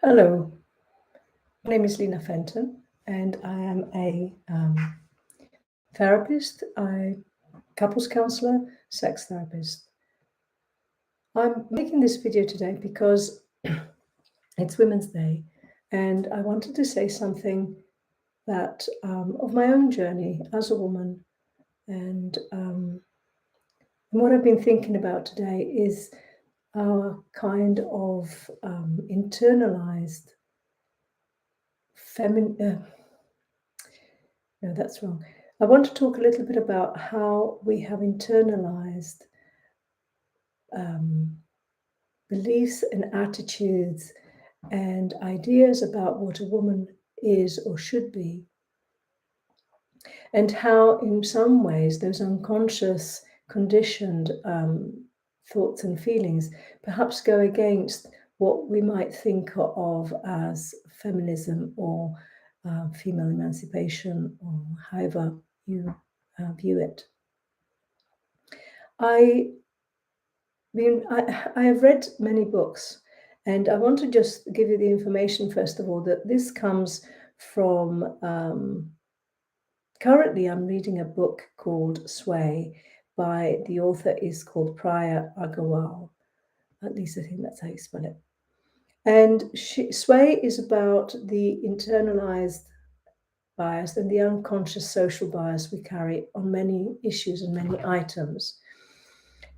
Hello, my name is Lena Fenton, and I am a therapist, couples counselor, sex therapist. I'm making this video today because it's Women's Day, and I wanted to say something that of my own journey as a woman, and what I've been thinking about today is our kind of internalized feminine. No, that's wrong. I want to talk a little bit about how we have internalized um, beliefs and attitudes and ideas about what a woman is or should be, and how, in some ways, those unconscious, conditioned thoughts and feelings perhaps go against what we might think of as feminism or female emancipation, or however you view it. I mean, I have read many books, and I want to just give you the information, first of all, that this comes from. Currently, I'm reading a book called Sway by the author is called Priya Agarwal. At least I think that's how you spell it. And Sway is about the internalized bias and the unconscious social bias we carry on many issues and many items.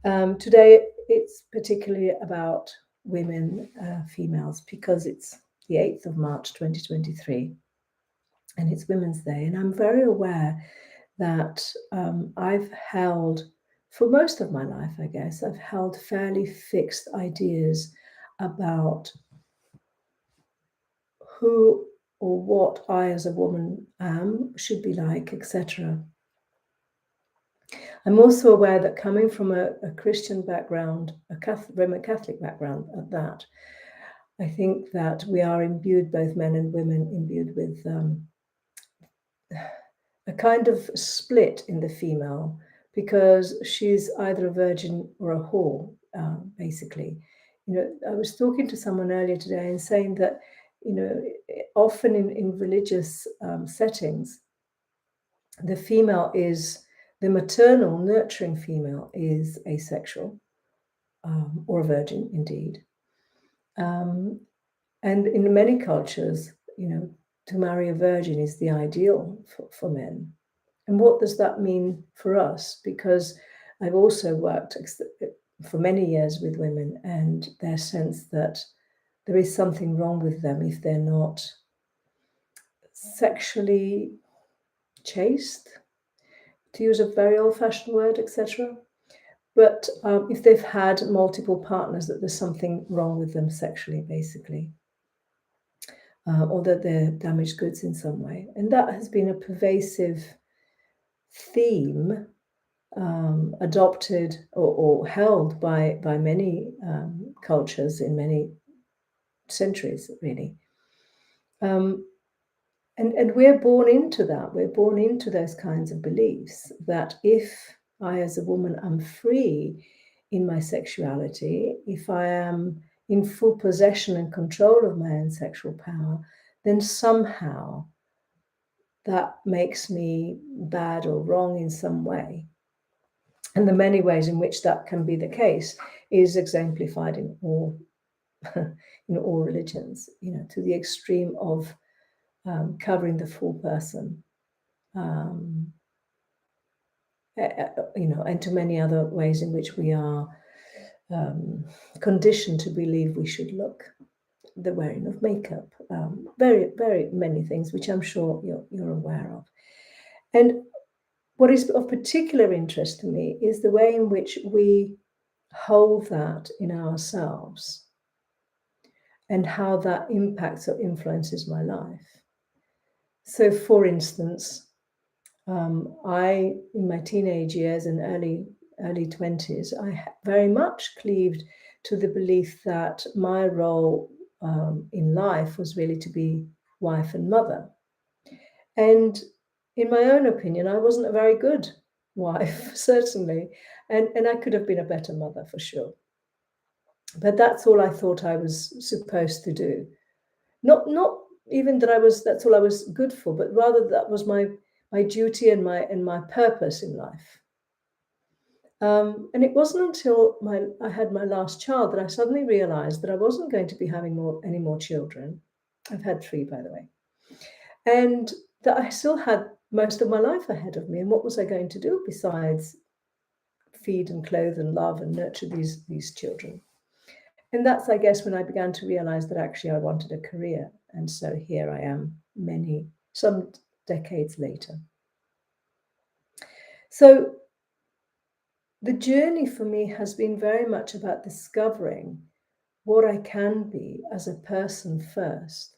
Today, it's particularly about women, females, because it's the 8th of March 2023 and it's Women's Day. And I'm very aware that I've held, for most of my life, I guess, I've held fairly fixed ideas about who or what I as a woman am, should be like, etc. I'm also aware that coming from a Christian background, Roman Catholic background at that, I think that we are imbued, both men and women, imbued with a kind of split in the female, because she's either a virgin or a whore, basically. I was talking to someone earlier today and saying that, often in religious settings, the female is, the maternal, nurturing female is asexual, or a virgin indeed. And in many cultures, to marry a virgin is the ideal for men. And what does that mean for us? Because I've also worked for many years with women, and their sense that there is something wrong with them if they're not sexually chaste, to use a very old-fashioned word, etc. But if they've had multiple partners, that there's something wrong with them sexually, basically. Or that they're damaged goods in some way. And that has been a pervasive theme, adopted or held by many cultures in many centuries, really. And we're born into that. We're born into those kinds of beliefs, that if I, as a woman, am free in my sexuality, if I am in full possession and control of my own sexual power, then somehow that makes me bad or wrong in some way. And the many ways in which that can be the case is exemplified in all, all religions, to the extreme of covering the full person, and to many other ways in which we are conditioned to believe we should look, the wearing of makeup, very, very many things, which I'm sure you're aware of. And what is of particular interest to me is the way in which we hold that in ourselves and how that impacts or influences my life. So, for instance, I, in my teenage years and early 20s, I very much cleaved to the belief that my role in life was really to be wife and mother. And in my own opinion, I wasn't a very good wife, certainly, and I could have been a better mother for sure. But that's all I thought I was supposed to do. Not even that that's all I was good for, but rather that was my duty and my purpose in life. And it wasn't until I had my last child that I suddenly realized that I wasn't going to be having any more children. I've had 3, by the way. And that I still had most of my life ahead of me. And what was I going to do besides feed and clothe and love and nurture these children? And that's, I guess, when I began to realize that actually I wanted a career. And so here I am some decades later. So the journey for me has been very much about discovering what I can be as a person first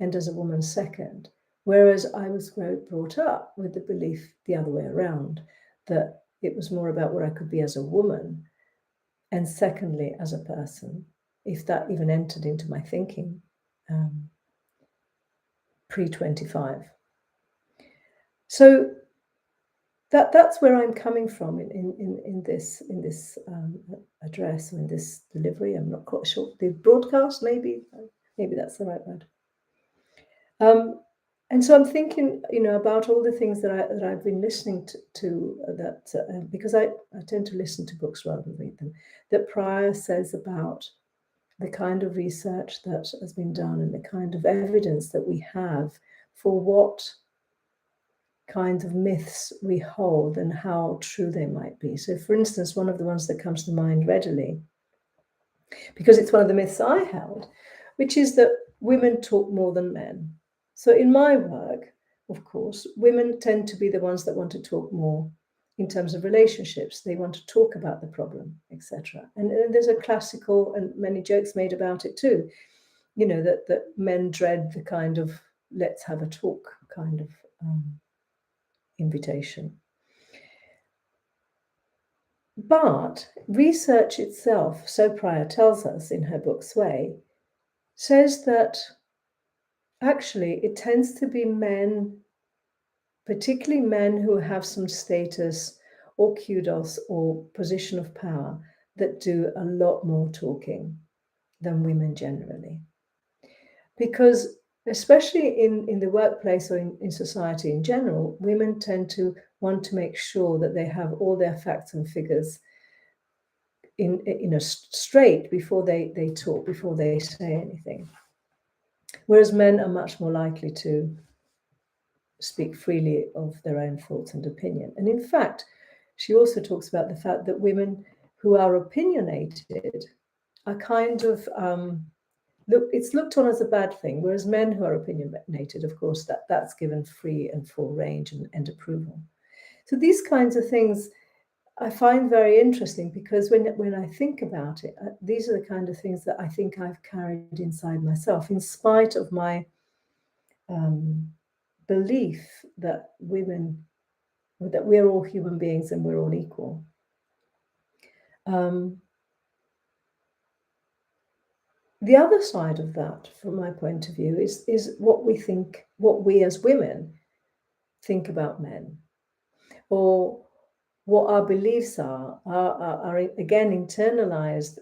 and as a woman second, whereas I was brought up with the belief the other way around, that it was more about what I could be as a woman and secondly as a person, if that even entered into my thinking pre-25. So that's where I'm coming from in this address or in this delivery. I'm not quite sure. The broadcast, maybe that's the right word. And so I'm thinking, about all the things that I've been listening to because I tend to listen to books rather than read them, that Prior says about the kind of research that has been done and the kind of evidence that we have for what kinds of myths we hold and how true they might be. So, for instance, one of the ones that comes to mind readily, because it's one of the myths I held, which is that women talk more than men. So in my work, of course, women tend to be the ones that want to talk more in terms of relationships. They want to talk about the problem, etc. And there's a classical and many jokes made about it too, that men dread the kind of let's have a talk kind of invitation. But research itself, so Prior tells us in her book Sway, says that actually it tends to be men, particularly men who have some status or kudos or position of power, that do a lot more talking than women generally. Because especially in the workplace or in society in general, women tend to want to make sure that they have all their facts and figures straight before they talk, before they say anything. Whereas men are much more likely to speak freely of their own thoughts and opinion. And in fact, she also talks about the fact that women who are opinionated are kind of it's looked on as a bad thing, whereas men who are opinionated, of course, that's given free and full range and approval. So these kinds of things I find very interesting, because when I think about it, these are the kind of things that I think I've carried inside myself, in spite of my belief that we're all human beings and we're all equal. The other side of that, from my point of view, is what we as women think about men, or what our beliefs are again internalized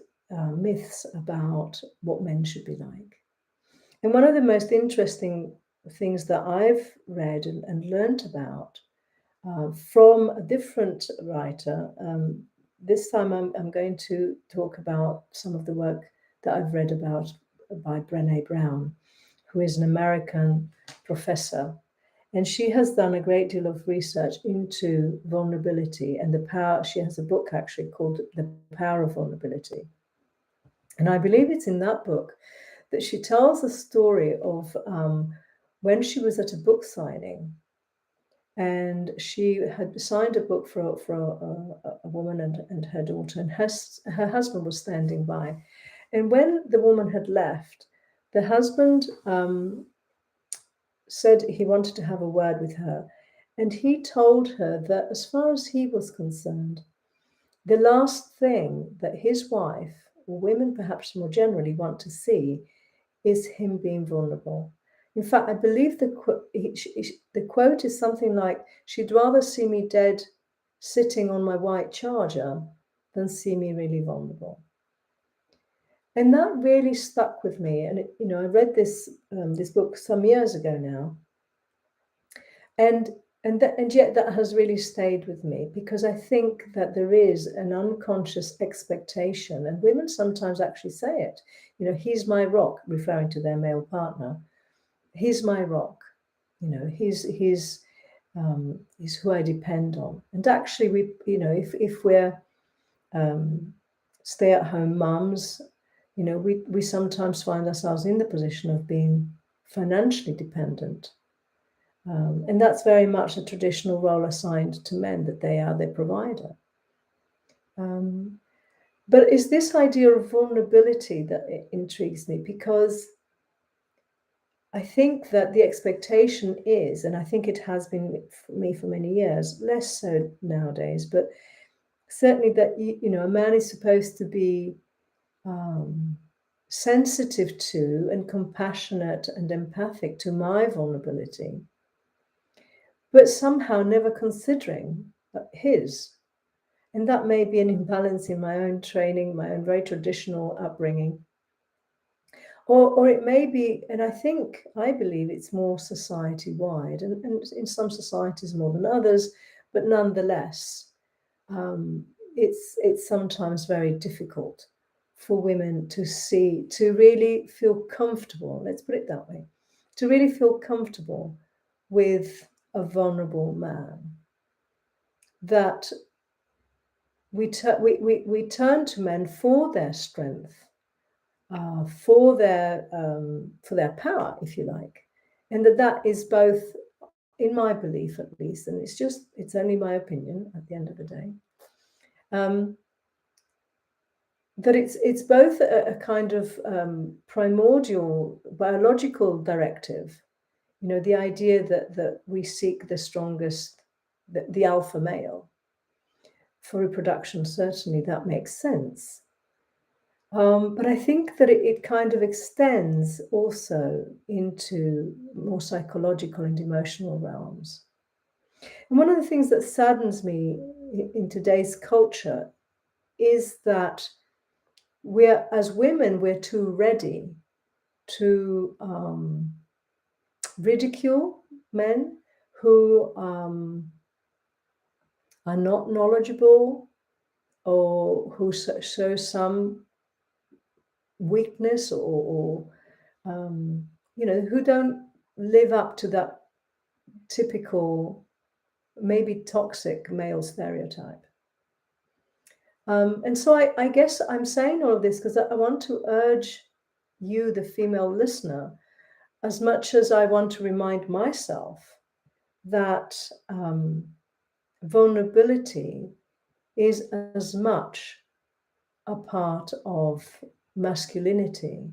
myths about what men should be like. And one of the most interesting things that I've read and learned about from a different writer, this time I'm going to talk about some of the work that I've read about by Brené Brown, who is an American professor. And she has done a great deal of research into vulnerability and the power. She has a book actually called The Power of Vulnerability. And I believe it's in that book that she tells a story of when she was at a book signing, and she had signed a book for a woman and her daughter, and her husband was standing by. And when the woman had left, the husband said he wanted to have a word with her. And he told her that as far as he was concerned, the last thing that his wife, or women perhaps more generally, want to see is him being vulnerable. In fact, I believe the quote is something like, she'd rather see me dead sitting on my white charger than see me really vulnerable. And that really stuck with me. And I read this book some years ago now, and yet that has really stayed with me, because I think that there is an unconscious expectation, and women sometimes actually say it. He's my rock, referring to their male partner. He's my rock. He's who I depend on. And actually, if we're stay-at-home mums, we sometimes find ourselves in the position of being financially dependent. And that's very much a traditional role assigned to men, that they are the provider. But it's this idea of vulnerability that intrigues me, because I think that the expectation is, and I think it has been for me for many years, less so nowadays, but certainly that, a man is supposed to be sensitive to and compassionate and empathic to my vulnerability, but somehow never considering his. And that may be an imbalance in my own training, my own very traditional upbringing. Or it may be, and I believe it's more society-wide, and in some societies more than others, but nonetheless, it's sometimes very difficult for women to really feel comfortable, let's put it that way, to really feel comfortable with a vulnerable man. That we turn to men for their strength, for their power, if you like, and that is both, in my belief at least, and it's only my opinion at the end of the day, that it's both a kind of primordial biological directive, the idea that we seek the strongest, the alpha male for reproduction. Certainly that makes sense. But I think that it kind of extends also into more psychological and emotional realms. And one of the things that saddens me in today's culture is that as women, we're too ready to ridicule men who are not knowledgeable, or who show some weakness, or who don't live up to that typical, maybe toxic male stereotype. And so I guess I'm saying all of this because I want to urge you, the female listener, as much as I want to remind myself that vulnerability is as much a part of masculinity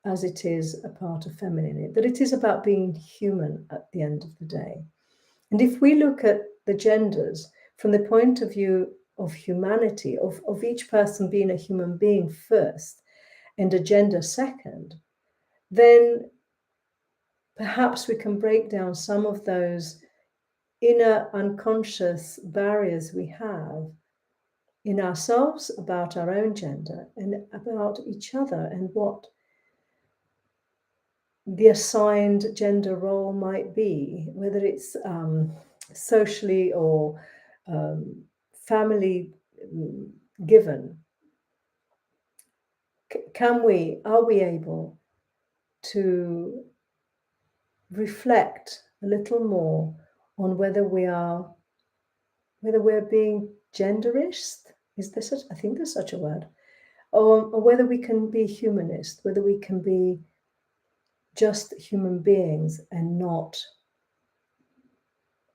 as it is a part of femininity, that it is about being human at the end of the day. And if we look at the genders from the point of view of humanity, of each person being a human being first and a gender second, then perhaps we can break down some of those inner unconscious barriers we have in ourselves about our own gender and about each other, and what the assigned gender role might be, whether it's socially or family given. Are we able to reflect a little more on whether we're being genderist? Is there such? I think there's such a word. Or whether we can be humanist, whether we can be just human beings and not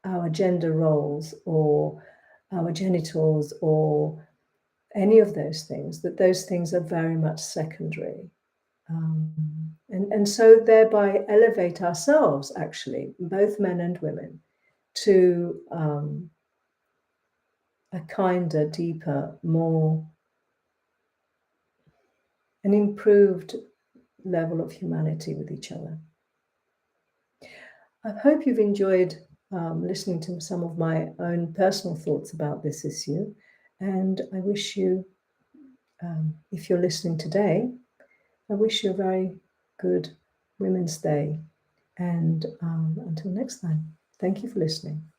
our gender roles or our genitals or any of those things, that those things are very much secondary. And so thereby elevate ourselves, actually, both men and women, to a kinder, deeper, more an improved level of humanity with each other. I hope you've enjoyed listening to some of my own personal thoughts about this issue, and I wish you, if you're listening today, I wish you a very good Women's Day. And until next time, thank you for listening.